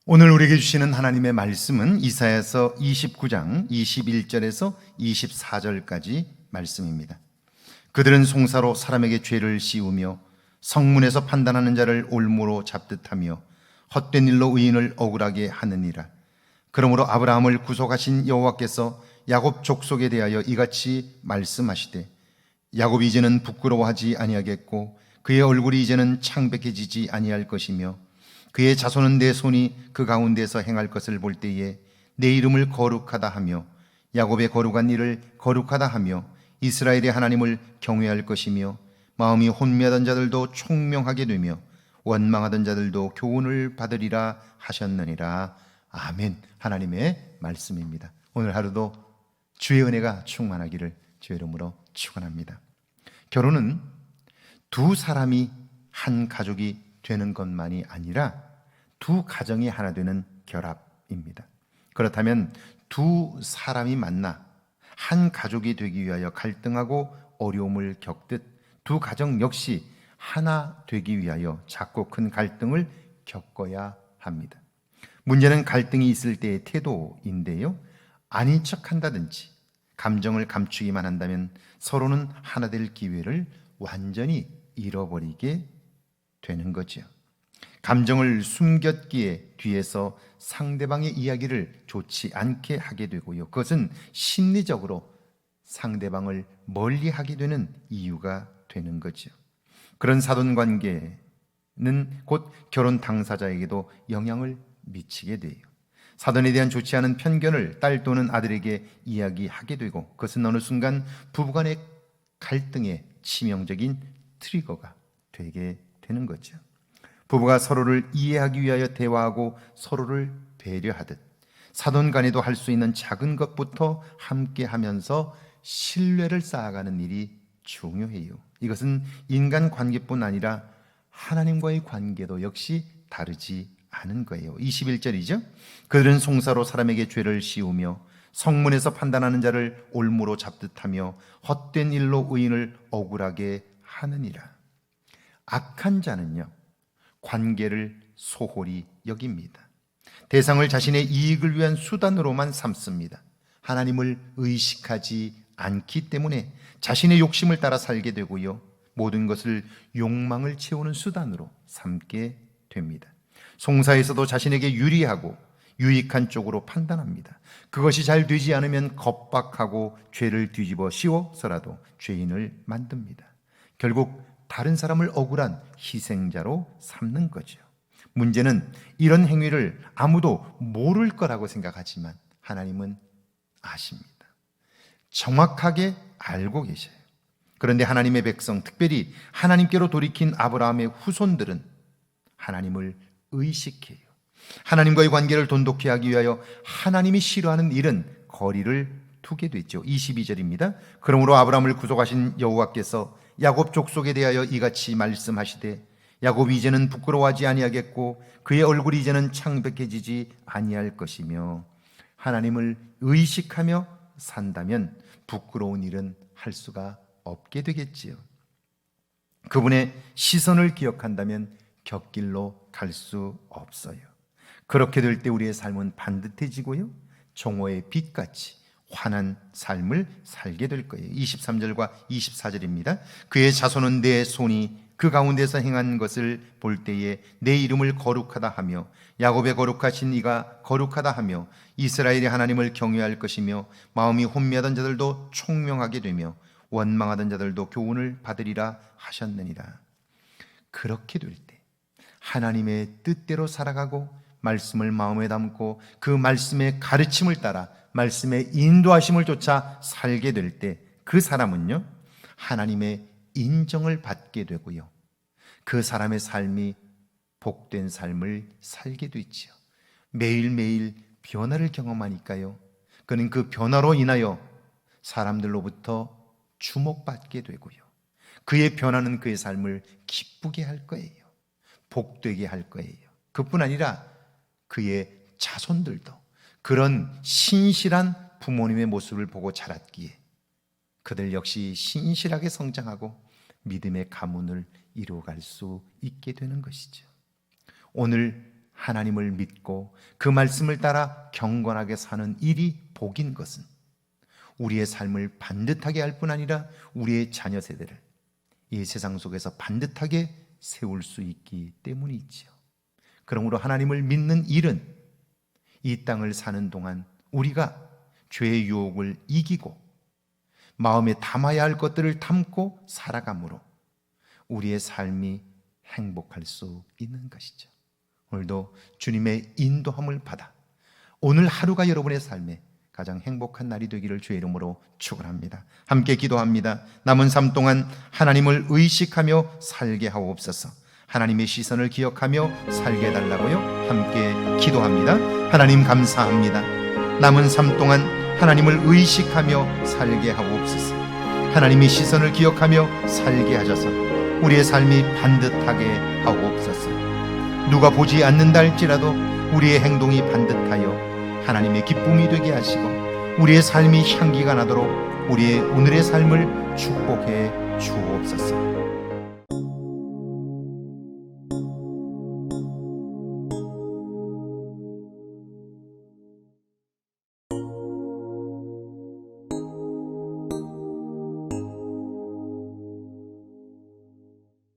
오늘 우리에게 주시는 하나님의 말씀은 이사야서 29장 21절에서 24절까지 말씀입니다. 그들은 송사로 사람에게 죄를 씌우며 성문에서 판단하는 자를 올무로 잡듯하며 헛된 일로 의인을 억울하게 하느니라. 그러므로 아브라함을 구속하신 여호와께서 야곱 족속에 대하여 이같이 말씀하시되 야곱이 이제는 부끄러워하지 아니하겠고 그의 얼굴이 이제는 창백해지지 아니할 것이며 그의 자손은 내 손이 그 가운데서 행할 것을 볼 때에 내 이름을 거룩하다 하며 야곱의 거룩한 일을 거룩하다 하며 이스라엘의 하나님을 경외할 것이며 마음이 혼미하던 자들도 총명하게 되며 원망하던 자들도 교훈을 받으리라 하셨느니라. 아멘. 하나님의 말씀입니다. 오늘 하루도 주의 은혜가 충만하기를 주의 이름으로 축원합니다. 결혼은 두 사람이 한 가족이 되는 것만이 아니라 두 가정이 하나 되는 결합입니다. 그렇다면 두 사람이 만나 한 가족이 되기 위하여 갈등하고 어려움을 겪듯 두 가정 역시 하나 되기 위하여 작고 큰 갈등을 겪어야 합니다. 문제는 갈등이 있을 때의 태도인데요, 아닌 척 한다든지 감정을 감추기만 한다면 서로는 하나 될 기회를 완전히 잃어버리게 되는 거죠. 감정을 숨겼기에 뒤에서 상대방의 이야기를 좋지 않게 하게 되고요, 그것은 심리적으로 상대방을 멀리하게 되는 이유가 되는 거죠. 그런 사돈관계는 곧 결혼 당사자에게도 영향을 미치게 돼요. 사돈에 대한 좋지 않은 편견을 딸 또는 아들에게 이야기하게 되고 그것은 어느 순간 부부간의 갈등의 치명적인 트리거가 되게 되는 거죠. 부부가 서로를 이해하기 위하여 대화하고 서로를 배려하듯 사돈 간에도 할 수 있는 작은 것부터 함께 하면서 신뢰를 쌓아가는 일이 중요해요. 이것은 인간 관계뿐 아니라 하나님과의 관계도 역시 다르지 않은 거예요. 21절이죠. 그들은 송사로 사람에게 죄를 씌우며 성문에서 판단하는 자를 올무로 잡듯하며 헛된 일로 의인을 억울하게 하느니라. 악한 자는요, 관계를 소홀히 여깁니다. 대상을 자신의 이익을 위한 수단으로만 삼습니다. 하나님을 의식하지 않기 때문에 자신의 욕심을 따라 살게 되고요, 모든 것을 욕망을 채우는 수단으로 삼게 됩니다. 송사에서도 자신에게 유리하고 유익한 쪽으로 판단합니다. 그것이 잘 되지 않으면 겁박하고 죄를 뒤집어 씌워서라도 죄인을 만듭니다. 결국 다른 사람을 억울한 희생자로 삼는 거죠. 문제는 이런 행위를 아무도 모를 거라고 생각하지만 하나님은 아십니다. 정확하게 알고 계셔요. 그런데 하나님의 백성, 특별히 하나님께로 돌이킨 아브라함의 후손들은 하나님을 의식해요. 하나님과의 관계를 돈독히 하기 위하여 하나님이 싫어하는 일은 거리를 두게 됐죠. 22절입니다. 그러므로 아브라함을 구속하신 여호와께서 야곱 족속에 대하여 이같이 말씀하시되 야곱이 이제는 부끄러워하지 아니하겠고 그의 얼굴이 이제는 창백해지지 아니할 것이며, 하나님을 의식하며 산다면 부끄러운 일은 할 수가 없게 되겠지요. 그분의 시선을 기억한다면 곁길로 갈 수 없어요. 그렇게 될 때 우리의 삶은 반듯해지고요, 종호의 빛같이 환한 삶을 살게 될 거예요. 23절과 24절입니다. 그의 자손은 내 손이 그 가운데서 행한 것을 볼 때에 내 이름을 거룩하다 하며 야곱의 거룩하신 이가 거룩하다 하며 이스라엘의 하나님을 경외할 것이며 마음이 혼미하던 자들도 총명하게 되며 원망하던 자들도 교훈을 받으리라 하셨느니라. 그렇게 될 때 하나님의 뜻대로 살아가고 말씀을 마음에 담고 그 말씀의 가르침을 따라 말씀의 인도하심을 쫓아 살게 될 때 그 사람은요, 하나님의 인정을 받게 되고요, 그 사람의 삶이 복된 삶을 살게 되지요. 매일매일 변화를 경험하니까요, 그는 그 변화로 인하여 사람들로부터 주목받게 되고요, 그의 변화는 그의 삶을 기쁘게 할 거예요. 복되게 할 거예요. 그뿐 아니라 그의 자손들도 그런 신실한 부모님의 모습을 보고 자랐기에 그들 역시 신실하게 성장하고 믿음의 가문을 이루어갈 수 있게 되는 것이죠. 오늘 하나님을 믿고 그 말씀을 따라 경건하게 사는 일이 복인 것은 우리의 삶을 반듯하게 할 뿐 아니라 우리의 자녀 세대를 이 세상 속에서 반듯하게 세울 수 있기 때문이지요. 그러므로 하나님을 믿는 일은 이 땅을 사는 동안 우리가 죄의 유혹을 이기고 마음에 담아야 할 것들을 담고 살아감으로 우리의 삶이 행복할 수 있는 것이죠. 오늘도 주님의 인도함을 받아 오늘 하루가 여러분의 삶에 가장 행복한 날이 되기를 주의 이름으로 축원합니다. 함께 기도합니다. 남은 삶 동안 하나님을 의식하며 살게 하옵소서. 하나님의 시선을 기억하며 살게 해달라고요. 함께 기도합니다. 하나님 감사합니다. 남은 삶 동안 하나님을 의식하며 살게 하옵소서. 하나님의 시선을 기억하며 살게 하셔서 우리의 삶이 반듯하게 하옵소서. 누가 보지 않는다 할지라도 우리의 행동이 반듯하여 하나님의 기쁨이 되게 하시고 우리의 삶이 향기가 나도록 우리의 오늘의 삶을 축복해 주옵소서.